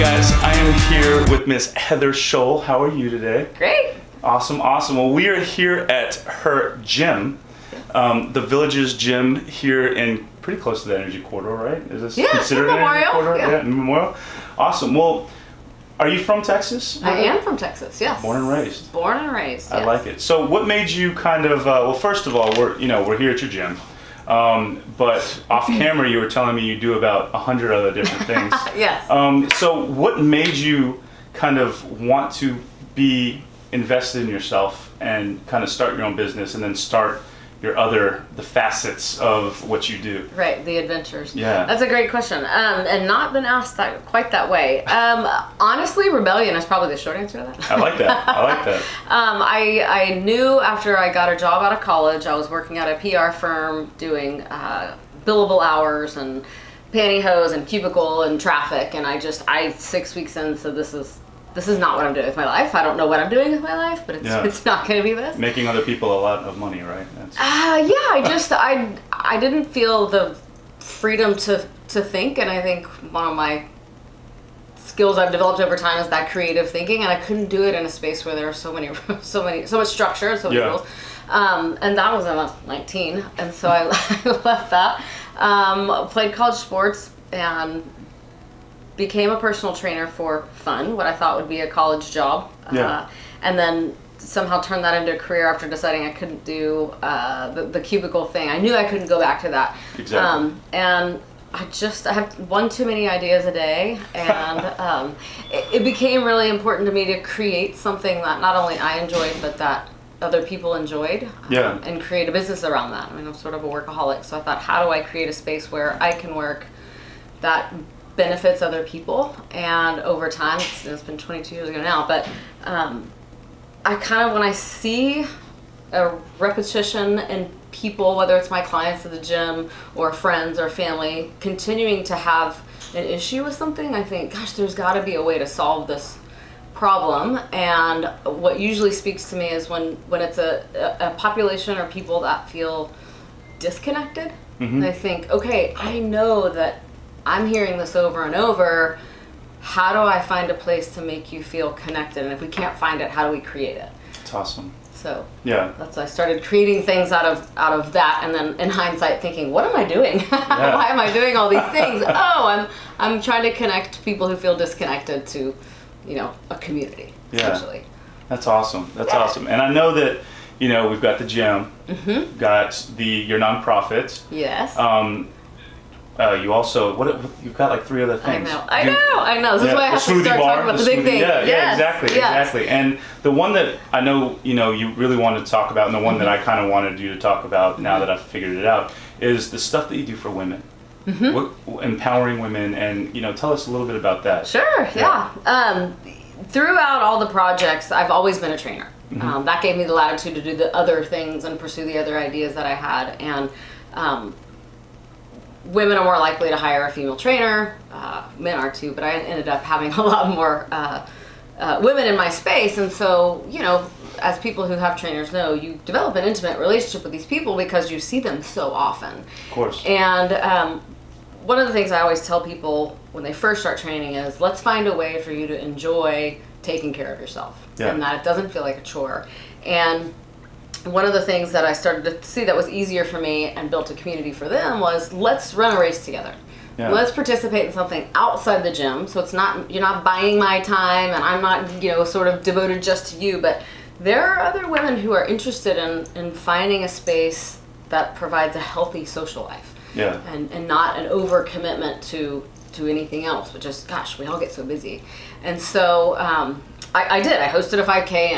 guys, I am here with Miss Heather Sholl. How are you today? Great. Awesome. Well, we are here at her gym, the Village's gym here in pretty close to the Energy Corridor, right? Is this considered an Energy Corridor? Yeah, Memorial. Awesome. Well, are you from Texas? I am from Texas, yes. Born and raised. Born and raised, yes. I like it. So what made you kind of, well, first of all, we're here at your gym. But off camera, you were telling me you do about 100 other different things. Yes. So what made you kind of want to be invested in yourself and kind of start your own business and then start the facets of what you do? Right, the adventures. Yeah. That's a great question. And not been asked that quite that way. Honestly, rebellion is probably the short answer to that. I like that. I knew after I got a job out of college, I was working at a PR firm doing billable hours and pantyhose and cubicle and traffic, and I 6 weeks in said, this is not what I'm doing with my life. I don't know what I'm doing with my life, but it's not going to be this. Making other people a lot of money, right? I didn't feel the freedom to think, and I think one of my skills I've developed over time is that creative thinking, and I couldn't do it in a space where there were so much structure and so many rules. And that was when I was 19, and so I left that. Played college sports and became a personal trainer for fun, what I thought would be a college job. And then somehow turned that into a career after deciding I couldn't do the cubicle thing. I knew I couldn't go back to that. Exactly. And I have one too many ideas a day, and it became really important to me to create something that not only I enjoyed, but that other people enjoyed, and create a business around that. I mean, I'm sort of a workaholic, so I thought, how do I create a space where I can work that benefits other people? And over time, it's been 22 years ago now, but I kind of, when I see a repetition in people, whether it's my clients at the gym or friends or family, continuing to have an issue with something, I think, gosh, there's got to be a way to solve this problem. And what usually speaks to me is when it's a population or people that feel disconnected. Mm-hmm. I think, okay, I know that I'm hearing this over and over. How do I find a place to make you feel connected? And if we can't find it, how do we create it? It's awesome. So that's I started creating things out of that, and then in hindsight thinking, what am I doing? Why am I doing all these things? I'm trying to connect people who feel disconnected to, a community. Essentially. That's awesome. Awesome. And I know that we've got the gym, got your nonprofit. Yes. You also you've got like 3 other things. I know. This is why I have to start talking about the big thing. Yeah, exactly. And the one that I know you really wanted to talk about, and the one that I kind of wanted you to talk about now that I've figured it out, is the stuff that you do for women. Empowering women, and tell us a little bit about that. Sure. Yeah. Throughout all the projects, I've always been a trainer. That gave me the latitude to do the other things and pursue the other ideas that I had. And women are more likely to hire a female trainer. Men are too, but I ended up having a lot more women in my space. And so, as people who have trainers know, you develop an intimate relationship with these people because you see them so often. Of course. And one of the things I always tell people when they first start training is, let's find a way for you to enjoy taking care of yourself, and that it doesn't feel like a chore. And one of the things that I started to see that was easier for me and built a community for them was, let's run a race together. Let's participate in something outside the gym. So it's not, you're not buying my time, and I'm not, sort of devoted just to you, but there are other women who are interested in finding a space that provides a healthy social life. And not an overcommitment to anything else, but just, gosh, we all get so busy. And so I did. I hosted a 5K,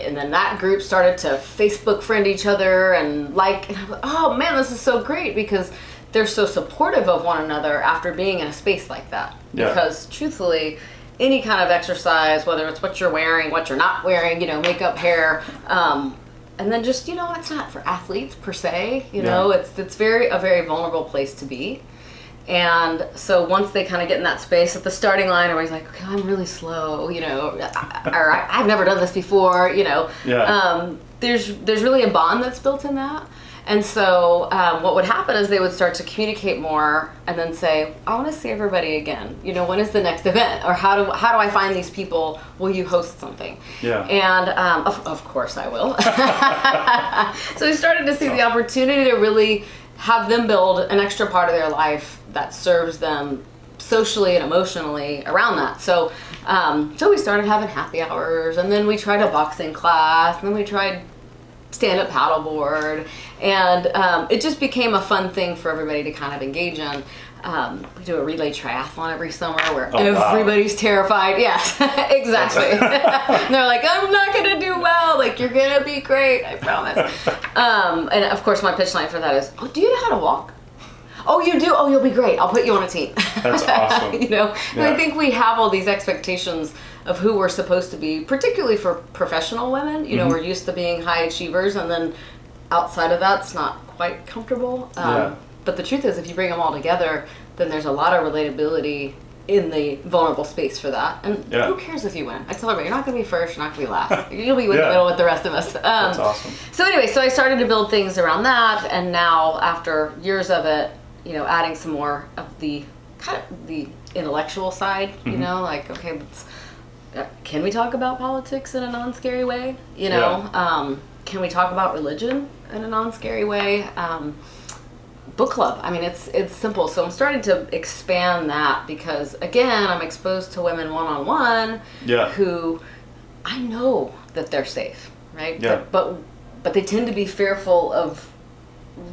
and then that group started to Facebook friend each other, and I thought, oh man, this is so great, because they're so supportive of one another after being in a space like that. Because truthfully, any kind of exercise, whether it's what you're wearing, what you're not wearing, makeup, hair, and then just, it's not for athletes per se, it's a very vulnerable place to be. And so once they kind of get in that space at the starting line, everybody's like, okay, I'm really slow, or I've never done this before, there's really a bond that's built in that. And so what would happen is they would start to communicate more and then say, I want to see everybody again. You know, when is the next event? Or how do I find these people? Will you host something? Yeah. And of course I will. So we started to see the opportunity to really have them build an extra part of their life that serves them socially and emotionally around that. So we started having happy hours, and then we tried a boxing class, and then we tried stand-up paddleboard, and it just became a fun thing for everybody to kind of engage in. We do a relay triathlon every summer where everybody's terrified. Yes, exactly. And they're like, I'm not going to do well. Like, you're going to be great, I promise. And of course, my pitch line for that is, oh, do you know how to walk? Oh, you do? Oh, you'll be great. I'll put you on a team. That's awesome. You know, yeah. I think we have all these expectations of who we're supposed to be, particularly for professional women. You know, we're used to being high achievers, and then outside of that, it's not quite comfortable. But the truth is, if you bring them all together, then there's a lot of relatability in the vulnerable space for that. And who cares if you win? I tell everybody, you're not going to be first, you're not going to be last. You'll be in the middle with the rest of us. That's awesome. So anyway, so I started to build things around that, and now after years of it, you know, adding some more of the kind of the intellectual side, you know, like, okay, can we talk about politics in a non-scary way? You know, can we talk about religion in a non-scary way? Book club. I mean, it's simple. So I'm starting to expand that because, again, I'm exposed to women one-on-one who I know that they're safe, right? Yeah. But they tend to be fearful of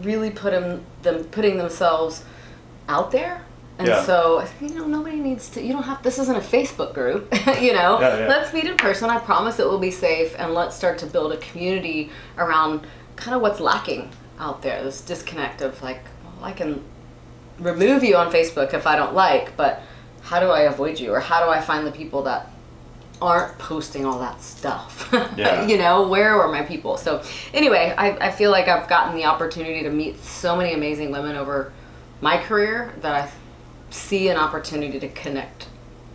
really putting themselves out there. And so, you know, nobody needs to, you don't have, this isn't a Facebook group, you know, let's meet in person. I promise it will be safe. And let's start to build a community around kind of what's lacking out there. This disconnect of like, well, I can remove you on Facebook if I don't like, but how do I avoid you? Or how do I find the people that aren't posting all that stuff? You know, where are my people? So anyway, I feel like I've gotten the opportunity to meet so many amazing women over my career that I see an opportunity to connect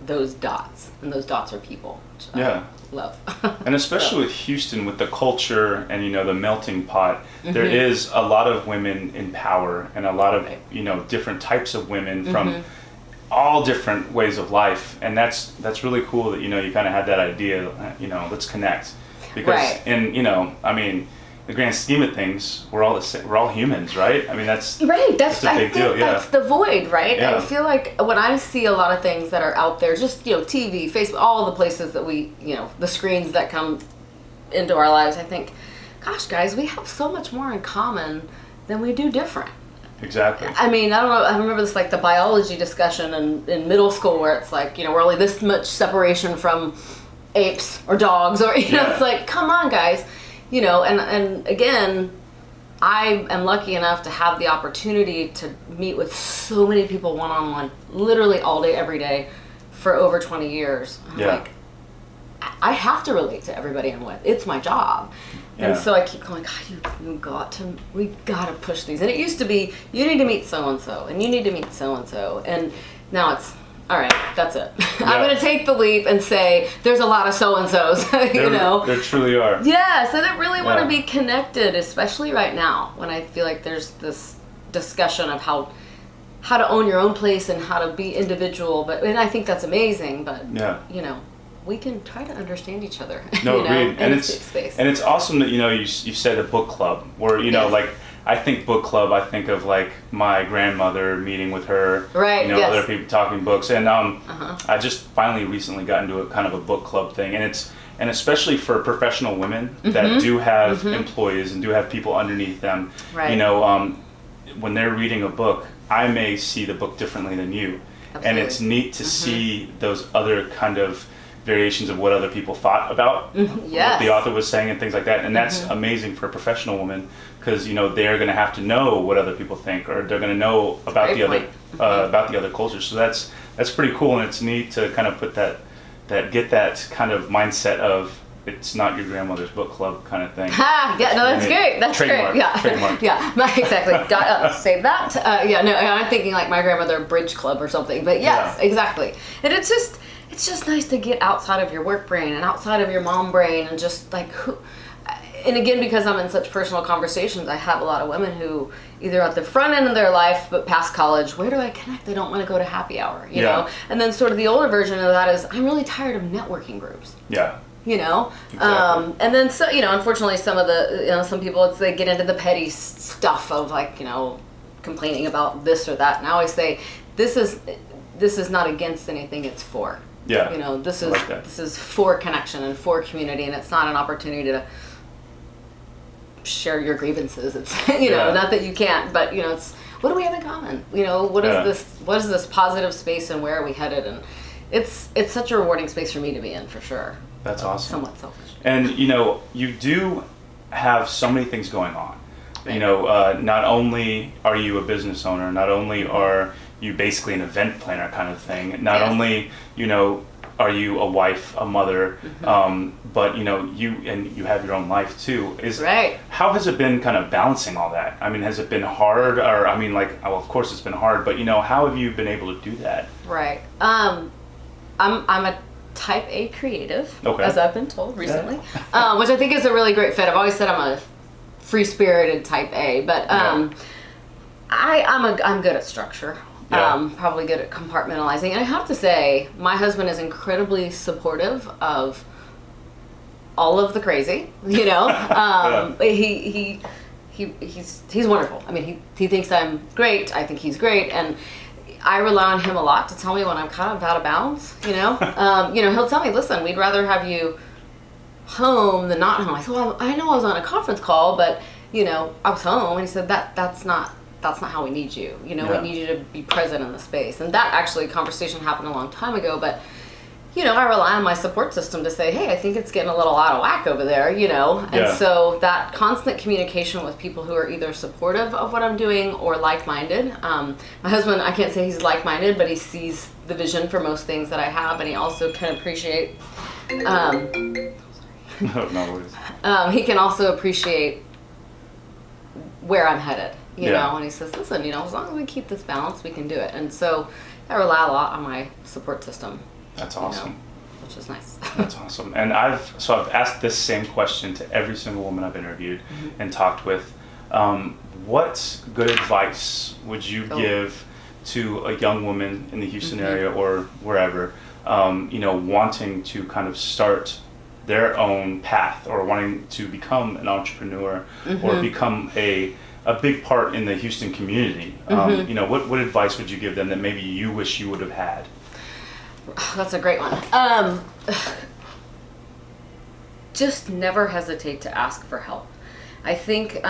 those dots, and those dots are people, which I love. And especially with Houston, with the culture and, you know, the melting pot, there is a lot of women in power and a lot of, you know, different types of women from all different ways of life, and that's really cool that, you know, you kind of had that idea, you know, let's connect, because in, you know, I mean, the grand scheme of things, we're all humans, right? I mean, that's a big deal. That's the void, right? I feel like when I see a lot of things that are out there, just, you know, TV, Facebook, all the places that we, you know, the screens that come into our lives, I think, gosh, guys, we have so much more in common than we do different. Exactly. I mean, I don't know, I remember this, like, the biology discussion in middle school where it's like, you know, we're only this much separation from apes or dogs, or, you know, it's like, come on, guys. You know, and again, I am lucky enough to have the opportunity to meet with so many people one-on-one, literally all day, every day, for over 20 years. I'm like, I have to relate to everybody I'm with. It's my job. And so I keep going, God, we got to push these. And it used to be, you need to meet so-and-so, and you need to meet so-and-so. And now it's, all right, that's it. I'm going to take the leap and say, there's a lot of so-and-sos, you know. There truly are. Yeah, so that really want to be connected, especially right now, when I feel like there's this discussion of how to own your own place and how to be individual. And I think that's amazing, but, you know, we can try to understand each other. No, you know, agreed. And it's awesome that, you know, you said a book club where, you know, like, I think book club, I think of like my grandmother meeting with her, you know, other people talking books. And I just finally recently got into a kind of a book club thing. And especially for professional women that do have employees and do have people underneath them, you know, when they're reading a book, I may see the book differently than you. Absolutely. And it's neat to see those other kind of variations of what other people thought about what the author was saying and things like that. And that's amazing for a professional woman, because, you know, they're going to have to know what other people think, or they're going to know about the other cultures. So that's pretty cool, and it's neat to kind of put get that kind of mindset of, it's not your grandmother's book club kind of thing. That's great. That's trademark, great. Yeah, trademark. Exactly. Save that. I'm thinking like my grandmother bridge club or something. But yes, exactly. And it's just nice to get outside of your work brain and outside of your mom brain, and just like and again, because I'm in such personal conversations, I have a lot of women who either at the front end of their life, but past college, where do I connect? They don't want to go to happy hour, you know? And then sort of the older version of that is, I'm really tired of networking groups. Yeah. You know? Exactly. And then, so, you know, unfortunately some of the, you know, some people, they get into the petty stuff of like, you know, complaining about this or that. And I always say, this is not against anything, it's for. Yeah. You know, this is like that. this is for connection and for community, and it's not an opportunity to share your grievances. It's, you know, not that you can't, but you know, it's what do we have in common? You know, what is this positive space and where are we headed? And it's such a rewarding space for me to be in, for sure. That's awesome. Somewhat selfish. And you know, you do have so many things going on. You know, not only are you a business owner, not only are you basically an event planner kind of thing, not only, you know, are you a wife, a mother, but you know, you have your own life too. How has it been kind of balancing all that? I mean, has it been hard? Or I mean, like, well, of course it's been hard, but you know, how have you been able to do that? Right. I'm a type A creative, as I've been told recently, which I think is a really great fit. I've always said I'm a free-spirited type A, but I'm good at structure. Probably good at compartmentalizing. And I have to say, my husband is incredibly supportive of all of the crazy, you know. He's wonderful. I mean, he thinks I'm great. I think he's great. And I rely on him a lot to tell me when I'm kind of out of bounds, you know. You know, he'll tell me, listen, we'd rather have you home than not home. I said, well, I know I was on a conference call, but, you know, I was home. And he said, that's not how we need you. You know, we need you to be present in the space. And that actually conversation happened a long time ago, but you know, I rely on my support system to say, hey, I think it's getting a little out of whack over there, you know? And so that constant communication with people who are either supportive of what I'm doing or like-minded. My husband, I can't say he's like-minded, but he sees the vision for most things that I have, and he also can appreciate, No worries. he can also appreciate where I'm headed, you know? And he says, listen, you know, as long as we keep this balance, we can do it. And so I rely a lot on my support system. That's awesome. You know, which is nice. That's awesome. And I've asked this same question to every single woman I've interviewed and talked with. What good advice would you give to a young woman in the Houston area or wherever, you know, wanting to kind of start their own path or wanting to become an entrepreneur or become a big part in the Houston community? You know, what advice would you give them that maybe you wish you would have had? That's a great one. Just never hesitate to ask for help. I think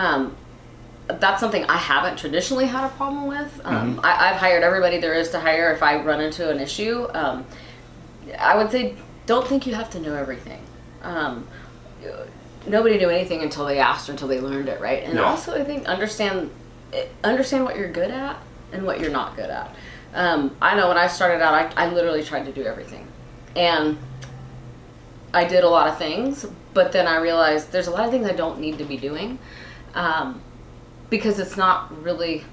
that's something I haven't traditionally had a problem with. I've hired everybody there is to hire if I run into an issue. I would say don't think you have to know everything. Nobody knew anything until they asked or until they learned it, right? And also I think understand what you're good at and what you're not good at. I know when I started out, I literally tried to do everything. And I did a lot of things, but then I realized there's a lot of things I don't need to be doing because it's not really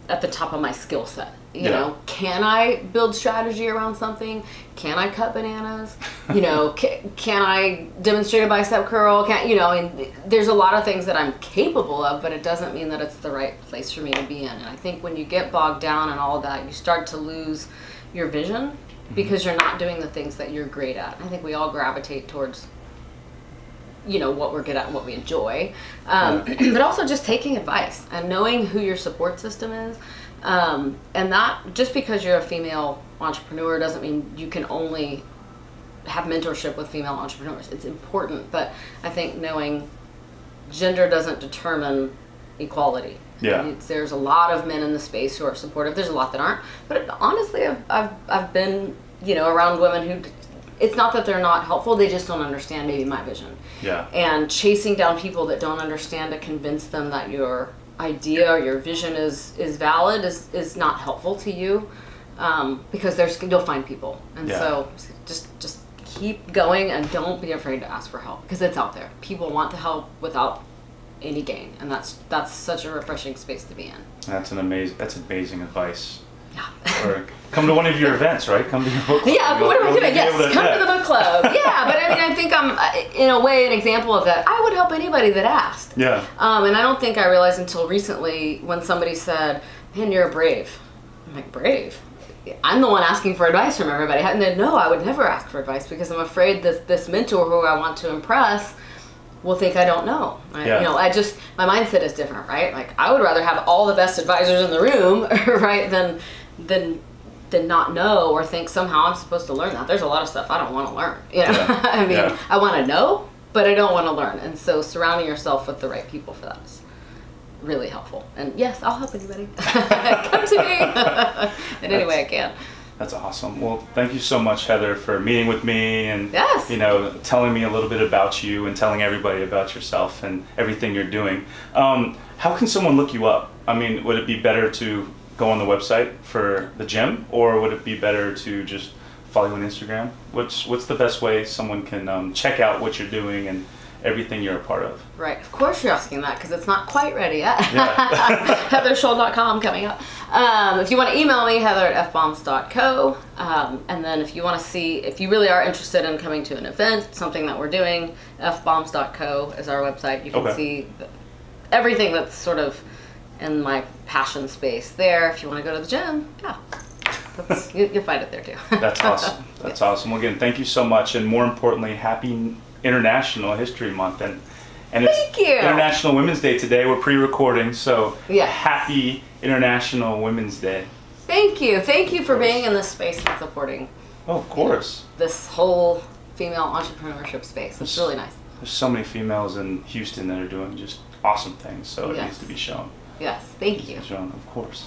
at the top of my skill set. You know, can I build strategy around something? Can I cut bananas? You know, can I demonstrate a bicep curl? You know, and there's a lot of things that I'm capable of, but it doesn't mean that it's the right place for me to be in. And I think when you get bogged down in all of that, you start to lose your vision because you're not doing the things that you're great at. I think we all gravitate towards, you know, what we're good at and what we enjoy. But also just taking advice and knowing who your support system is. And that just because you're a female entrepreneur doesn't mean you can only have mentorship with female entrepreneurs. It's important, but I think knowing gender doesn't determine equality. There's a lot of men in the space who are supportive. There's a lot that aren't, but honestly, I've been, you know, around women who, it's not that they're not helpful, they just don't understand maybe my vision. And chasing down people that don't understand to convince them that your idea or your vision is valid is not helpful to you, because you'll find people. And so just keep going and don't be afraid to ask for help because it's out there. People want to help without any gain, and that's such a refreshing space to be in. That's amazing advice. or come to one of your events, right? Come to your book club. Yeah, what am I doing? Yes, come to the book club. Yeah, but I mean, I think I'm, in a way, an example of that. I would help anybody that asked. Yeah. And I don't think I realized until recently when somebody said, man, you're brave. I'm like, brave? I'm the one asking for advice from everybody. And then, no, I would never ask for advice because I'm afraid that this mentor who I want to impress will think I don't know. Yeah. You know, my mindset is different, right? Like, I would rather have all the best advisors in the room, right, than not know or think somehow I'm supposed to learn that. There's a lot of stuff I don't want to learn. You know, Yeah. I mean, Yeah. I want to know, but I don't want to learn. And so surrounding yourself with the right people for that is really helpful. And yes, I'll help anybody. Come to me in any way I can. That's awesome. Well, thank you so much, Heather, for meeting with me and Yes. you know, telling me a little bit about you and telling everybody about yourself and everything you're doing. How can someone look you up? I mean, would it be better to go on the website for the gym, or would it be better to just follow you on Instagram? What's the best way someone can check out what you're doing and everything you're a part of? Right. Of course you're asking that because it's not quite ready yet. Yeah. HeatherSholl.com coming up. If you want to email me, heather@fbombs.co. And then if you want to see, if you really are interested in coming to an event, something that we're doing, fbombs.co is our website. You can Okay. see everything that's sort of in my passion space there. If you want to go to the gym, yeah. You'll find it there too. That's awesome. That's awesome. Well, again, thank you so much, and more importantly, happy International History Month, and it's Thank you. International Women's Day today. We're pre-recording, so Yes. happy International Women's Day. Thank you. Thank you for being in this space and supporting Oh, of course. this whole female entrepreneurship space. It's really nice. There's so many females in Houston that are doing just awesome things, so it Yes. needs to be shown. Yes, thank you. Shown, of course.